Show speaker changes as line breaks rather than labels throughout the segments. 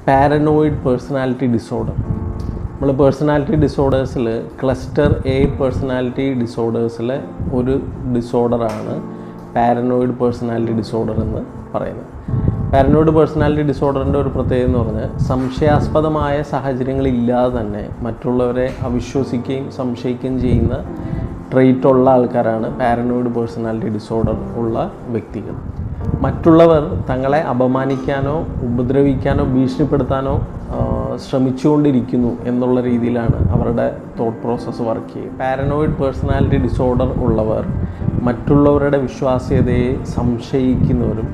Paranoid personality disorder. നമ്മൾ personality ഡിസോർഡേഴ്സിൽ cluster A personality ഡിസോർഡേഴ്സിലെ ഒരു ഡിസോർഡറാണ് paranoid personality disorder എന്ന് പറയുന്നത്. പാരനോയിഡ് പേഴ്സണാലിറ്റി ഡിസോർഡറിൻ്റെ ഒരു പ്രത്യേകത എന്ന് പറഞ്ഞാൽ സംശയാസ്പദമായ സാഹചര്യങ്ങളില്ലാതെ തന്നെ മറ്റുള്ളവരെ അവിശ്വസിക്കുകയും സംശയിക്കുകയും ചെയ്യുന്ന ട്രെയ്റ്റ് ഉള്ള ആൾക്കാരാണ് പാരനോയിഡ് പേഴ്സണാലിറ്റി ഡിസോർഡർ ഉള്ള വ്യക്തികൾ. മറ്റുള്ളവർ തങ്ങളെ അപമാനിക്കാനോ ഉപദ്രവിക്കാനോ ഭീഷണിപ്പെടുത്താനോ ശ്രമിച്ചുകൊണ്ടിരിക്കുന്നു എന്നുള്ള രീതിയിലാണ് അവരുടെ തോട്ട് പ്രോസസ്സ് വർക്ക് ചെയ്യുക. പാരനോയിഡ് പേഴ്സണാലിറ്റി ഡിസോർഡർ ഉള്ളവർ മറ്റുള്ളവരുടെ വിശ്വാസ്യതയെ സംശയിക്കുന്നവരും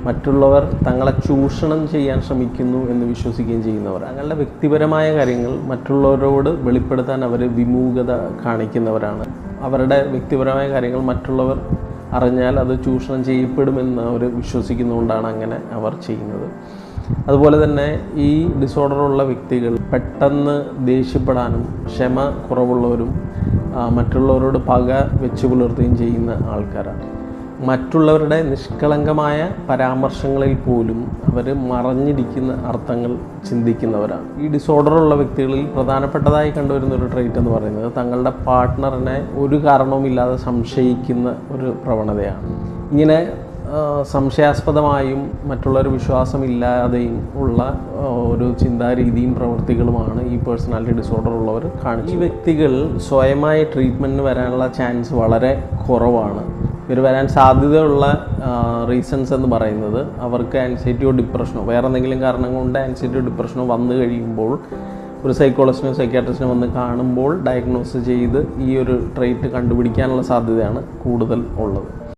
മറ്റുള്ളവർ തങ്ങളെ ചൂഷണം ചെയ്യാൻ ശ്രമിക്കുന്നു എന്ന് വിശ്വസിക്കുകയും ചെയ്യുന്നവർ. അങ്ങനെയുള്ള വ്യക്തിപരമായ കാര്യങ്ങൾ മറ്റുള്ളവരോട് വെളിപ്പെടുത്താൻ അവർ വിമുഖത കാണിക്കുന്നവരാണ്. അവരുടെ വ്യക്തിപരമായ കാര്യങ്ങൾ മറ്റുള്ളവർ അറിഞ്ഞാൽ അത് ചൂഷണം ചെയ്യപ്പെടുമെന്ന് അവർ വിശ്വസിക്കുന്നതുകൊണ്ടാണ് അങ്ങനെ അവർ ചെയ്യുന്നത്. അതുപോലെ തന്നെ ഈ ഡിസോർഡറുള്ള വ്യക്തികൾ പെട്ടെന്ന് ദേഷ്യപ്പെടാനും ക്ഷമ കുറവുള്ളവരും മറ്റുള്ളവരോട് പക വെച്ച് പുലർത്തുകയും ചെയ്യുന്ന ആൾക്കാരാണ്. മറ്റുള്ളവരുടെ നിഷ്കളങ്കമായ പരാമർശങ്ങളിൽ പോലും അവർ മറഞ്ഞിരിക്കുന്ന അർത്ഥങ്ങൾ ചിന്തിക്കുന്നവരാണ്. ഈ ഡിസോർഡറുള്ള വ്യക്തികളിൽ പ്രധാനപ്പെട്ടതായി കണ്ടുവരുന്ന ഒരു ട്രെയ്റ്റ് എന്ന് പറയുന്നത് തങ്ങളുടെ പാർട്ട്ണറിനെ ഒരു കാരണവുമില്ലാതെ സംശയിക്കുന്ന ഒരു പ്രവണതയാണ്. ഇങ്ങനെ സംശയാസ്പദമായും മറ്റുള്ളൊരു വിശ്വാസമില്ലാതെയും ഉള്ള ഒരു ചിന്താരീതിയും പ്രവൃത്തികളുമാണ് ഈ പേഴ്സണാലിറ്റി ഡിസോർഡർ ഉള്ളവർ കാണിക്കുന്നത്. ഈ വ്യക്തികൾ സ്വയമായി ട്രീറ്റ്മെൻറ്റിന് വരാനുള്ള ചാൻസ് വളരെ കുറവാണ്. ഇവർ വരാൻ സാധ്യതയുള്ള റീസൺസ് എന്ന് പറയുന്നത് അവർക്ക് ആൻസൈറ്റിയോ ഡിപ്രഷനോ വേറെ എന്തെങ്കിലും കാരണം കൊണ്ട് ആൻസൈറ്റിയോ ഡിപ്രഷനോ വന്നു കഴിയുമ്പോൾ ഒരു സൈക്കോളജിസ്റ്റിനോ സൈക്യാട്രിസ്റ്റിനോ വന്ന് കാണുമ്പോൾ ഡയഗ്നോസ് ചെയ്ത് ഈ ഒരു ട്രെയ്റ്റ് കണ്ടുപിടിക്കാനുള്ള സാധ്യതയാണ് കൂടുതൽ ഉള്ളത്.